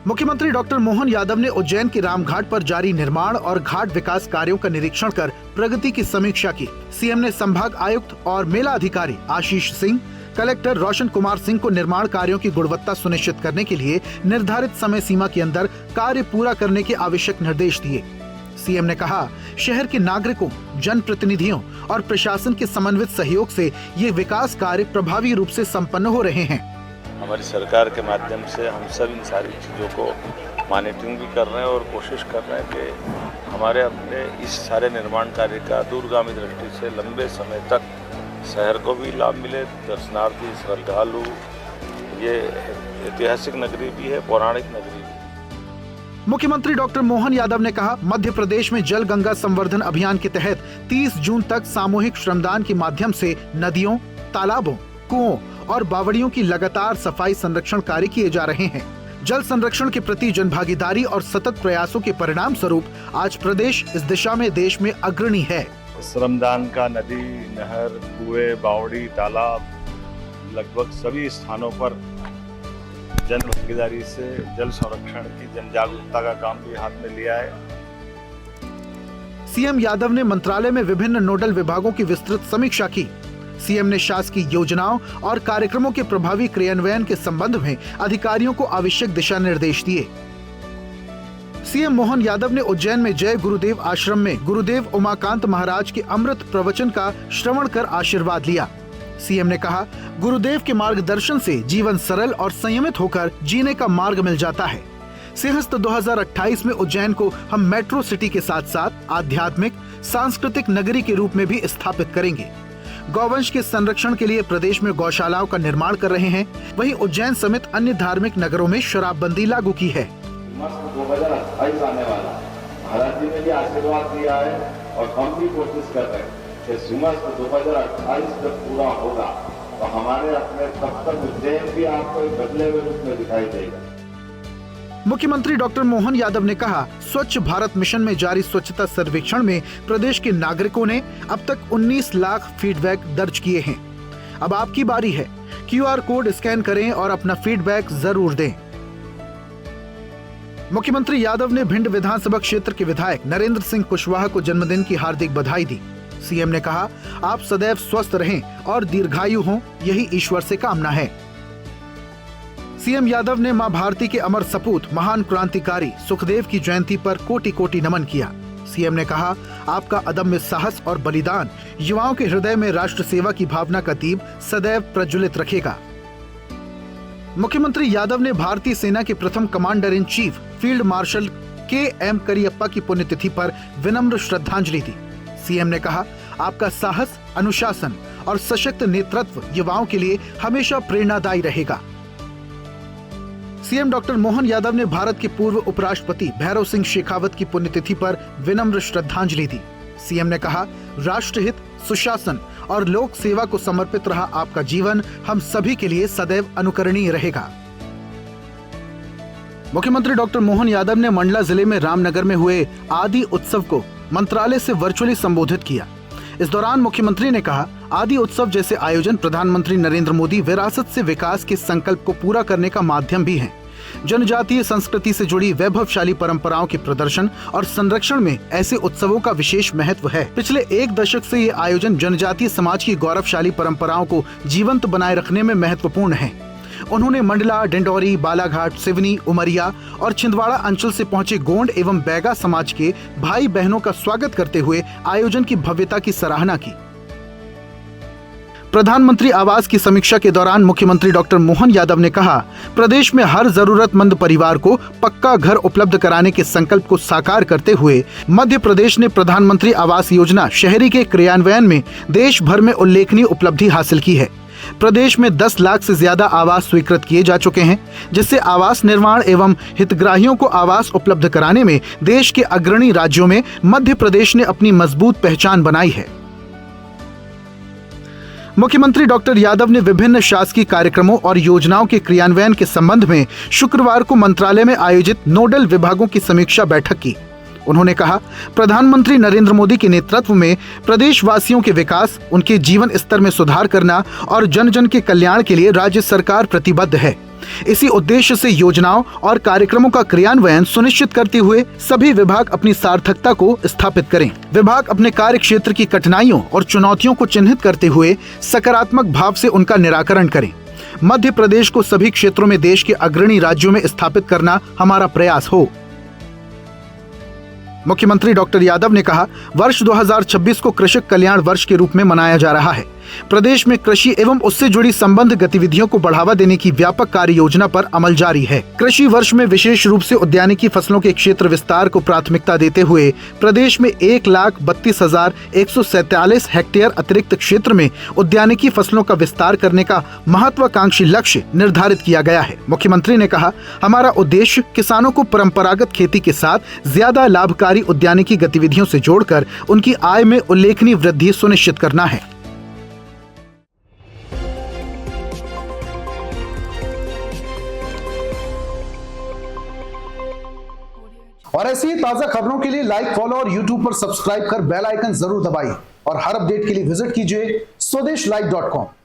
मुख्यमंत्री डॉक्टर मोहन यादव ने उज्जैन के रामघाट पर जारी निर्माण और घाट विकास कार्यों का निरीक्षण कर प्रगति की समीक्षा की। सीएम ने संभाग आयुक्त और मेला अधिकारी आशीष सिंह, कलेक्टर रोशन कुमार सिंह को निर्माण कार्यों की गुणवत्ता सुनिश्चित करने के लिए निर्धारित समय सीमा के अंदर कार्य पूरा करने के आवश्यक निर्देश दिए। सीएम ने कहा, शहर के नागरिकों, जनप्रतिनिधियों और प्रशासन के समन्वित सहयोग से ये विकास कार्य प्रभावी रूप से संपन्न हो रहे हैं। हमारी सरकार के माध्यम से हम सब इन सारी चीज़ों को मॉनिटरिंग भी कर रहे हैं और कोशिश कर रहे हैं कि हमारे अपने इस सारे निर्माण कार्य का दूरगामी दृष्टि से लंबे समय तक शहर को भी लाभ मिले, दर्शनार्थी, श्रद्धालु। ये ऐतिहासिक नगरी भी है, पौराणिक नगरी भी। मुख्यमंत्री डॉक्टर मोहन यादव ने कहा, मध्य प्रदेश में जल गंगा संवर्धन अभियान के तहत 30 जून तक सामूहिक श्रमदान के माध्यम से नदियों, तालाबों, कुओं और बावड़ियों की लगातार सफाई संरक्षण कार्य किए जा रहे हैं। जल संरक्षण के प्रति जनभागीदारी और सतत प्रयासों के परिणाम स्वरूप आज प्रदेश इस दिशा में देश में अग्रणी है। श्रमदान का नदी, नहर, कुएं, बावड़ी, तालाब, लगभग सभी स्थानों पर जन भागीदारी से जल संरक्षण की जन जागरूकता का काम भी हाथ में लिया है। सीएम यादव ने मंत्रालय में विभिन्न नोडल विभागों की विस्तृत समीक्षा की। सीएम ने शासकीय योजनाओं और कार्यक्रमों के प्रभावी क्रियान्वयन के संबंध में अधिकारियों को आवश्यक दिशा निर्देश दिए। सीएम मोहन यादव ने उज्जैन में जय गुरुदेव आश्रम में गुरुदेव उमाकांत महाराज के अमृत प्रवचन का श्रवण कर आशीर्वाद लिया। सीएम ने कहा, गुरुदेव के मार्गदर्शन से जीवन सरल और संयमित होकर जीने का मार्ग मिल जाता है। सिंहस्थ 2028 में उज्जैन को हम मेट्रो सिटी के साथ साथ आध्यात्मिक, सांस्कृतिक नगरी के रूप में भी स्थापित करेंगे। गौवंश के संरक्षण के लिए प्रदेश में गौशालाओं का निर्माण कर रहे हैं। वहीं उज्जैन समेत अन्य धार्मिक नगरों में शराबबंदी लागू की है। 2028 आने वाला, महाराज जी ने भी आशीर्वाद दिया है और हम भी कोशिश कर रहे हैं कि सिंहस्थ 2028 जब पूरा होगा तो हमारे अपने तब तक उज्जैन भी आपको एक बदले हुए रूप में दिखाई देगा। मुख्यमंत्री डॉक्टर मोहन यादव ने कहा, स्वच्छ भारत मिशन में जारी स्वच्छता सर्वेक्षण में प्रदेश के नागरिकों ने अब तक 19 लाख फीडबैक दर्ज किए हैं। अब आपकी बारी है, QR कोड स्कैन करें और अपना फीडबैक जरूर दें। मुख्यमंत्री यादव ने भिंड विधानसभा क्षेत्र के विधायक नरेंद्र सिंह कुशवाहा को जन्मदिन की हार्दिक बधाई दी। सीएम ने कहा, आप सदैव स्वस्थ रहें और दीर्घायु हों, यही ईश्वर से कामना है। सीएम यादव ने मां भारती के अमर सपूत महान क्रांतिकारी सुखदेव की जयंती पर कोटि कोटि नमन किया। सीएम ने कहा, आपका अदम्य साहस और बलिदान युवाओं के हृदय में राष्ट्र सेवा की भावना का दीप सदैव प्रज्वलित रखेगा। मुख्यमंत्री यादव ने भारतीय सेना के प्रथम commander in chief field marshal KM Cariappa की पुण्यतिथि पर विनम्र श्रद्धांजलि दी। सीएम ने कहा, आपका साहस, अनुशासन और सशक्त नेतृत्व युवाओं के लिए हमेशा प्रेरणादायी रहेगा। सीएम डॉक्टर मोहन यादव ने भारत के पूर्व उपराष्ट्रपति भैरव सिंह शेखावत की पुण्यतिथि पर विनम्र श्रद्धांजलि दी। सीएम ने कहा, राष्ट्रहित, सुशासन और लोक सेवा को समर्पित रहा आपका जीवन हम सभी के लिए सदैव अनुकरणीय रहेगा। मुख्यमंत्री डॉक्टर मोहन यादव ने मंडला जिले में रामनगर में हुए आदि उत्सव को मंत्रालय से वर्चुअली संबोधित किया। इस दौरान मुख्यमंत्री ने कहा, आदि उत्सव जैसे आयोजन प्रधानमंत्री नरेंद्र मोदी विरासत से विकास के संकल्प को पूरा करने का माध्यम भी हैं। जनजातीय संस्कृति से जुड़ी वैभवशाली परंपराओं के प्रदर्शन और संरक्षण में ऐसे उत्सवों का विशेष महत्व है। पिछले 1 दशक से ये आयोजन जनजातीय समाज की गौरवशाली परंपराओं को जीवंत बनाए रखने में महत्वपूर्ण है। उन्होंने मंडला, डिंडौरी, बालाघाट, सिवनी, उमरिया और छिंदवाड़ा अंचल से पहुंचे गोंड एवं बैगा समाज के भाई बहनों का स्वागत करते हुए आयोजन की भव्यता की सराहना की। प्रधानमंत्री आवास की समीक्षा के दौरान मुख्यमंत्री डॉक्टर मोहन यादव ने कहा, प्रदेश में हर जरूरतमंद परिवार को पक्का घर उपलब्ध कराने के संकल्प को साकार करते हुए मध्य प्रदेश ने प्रधानमंत्री आवास योजना शहरी के क्रियान्वयन में देश भर में उल्लेखनीय उपलब्धि हासिल की है। प्रदेश में 10 लाख से ज्यादा आवास स्वीकृत किए जा चुके हैं, जिससे आवास निर्माण एवं हितग्राहियों को आवास उपलब्ध कराने में देश के अग्रणी राज्यों में मध्य प्रदेश ने अपनी मजबूत पहचान बनाई है। मुख्यमंत्री डॉक्टर यादव ने विभिन्न शासकीय कार्यक्रमों और योजनाओं के क्रियान्वयन के संबंध में शुक्रवार को मंत्रालय में आयोजित नोडल विभागों की समीक्षा बैठक की। उन्होंने कहा, प्रधानमंत्री नरेंद्र मोदी के नेतृत्व में प्रदेशवासियों के विकास, उनके जीवन स्तर में सुधार करना और जन जन के कल्याण के लिए राज्य सरकार प्रतिबद्ध है। इसी उद्देश्य से योजनाओं और कार्यक्रमों का क्रियान्वयन सुनिश्चित करते हुए सभी विभाग अपनी सार्थकता को स्थापित करें। विभाग अपने कार्य क्षेत्र की कठिनाइयों और चुनौतियों को चिन्हित करते हुए सकारात्मक भाव से उनका निराकरण करें। मध्य प्रदेश को सभी क्षेत्रों में देश के अग्रणी राज्यों में स्थापित करना हमारा प्रयास हो। मुख्यमंत्री डॉक्टर यादव ने कहा, वर्ष 2026 को कृषक कल्याण वर्ष के रूप में मनाया जा रहा है। प्रदेश में कृषि एवं उससे जुड़ी संबंध गतिविधियों को बढ़ावा देने की व्यापक कार्य योजना पर अमल जारी है। कृषि वर्ष में विशेष रूप से उद्यानिकी फसलों के क्षेत्र विस्तार को प्राथमिकता देते हुए प्रदेश में 1,32,147 हेक्टेयर अतिरिक्त क्षेत्र में उद्यानिकी फसलों का विस्तार करने का महत्वाकांक्षी लक्ष्य निर्धारित किया गया है। मुख्यमंत्री ने कहा, हमारा उद्देश्य किसानों को परंपरागत खेती के साथ ज्यादा लाभकारी उद्यानिकी गतिविधियों से जोड़कर उनकी आय में उल्लेखनीय वृद्धि सुनिश्चित करना है। और ऐसी ही ताजा खबरों के लिए लाइक, फॉलो और यूट्यूब पर सब्सक्राइब कर बेल आइकन जरूर दबाइए और हर अपडेट के लिए विजिट कीजिए स्वदेशलाइव.com।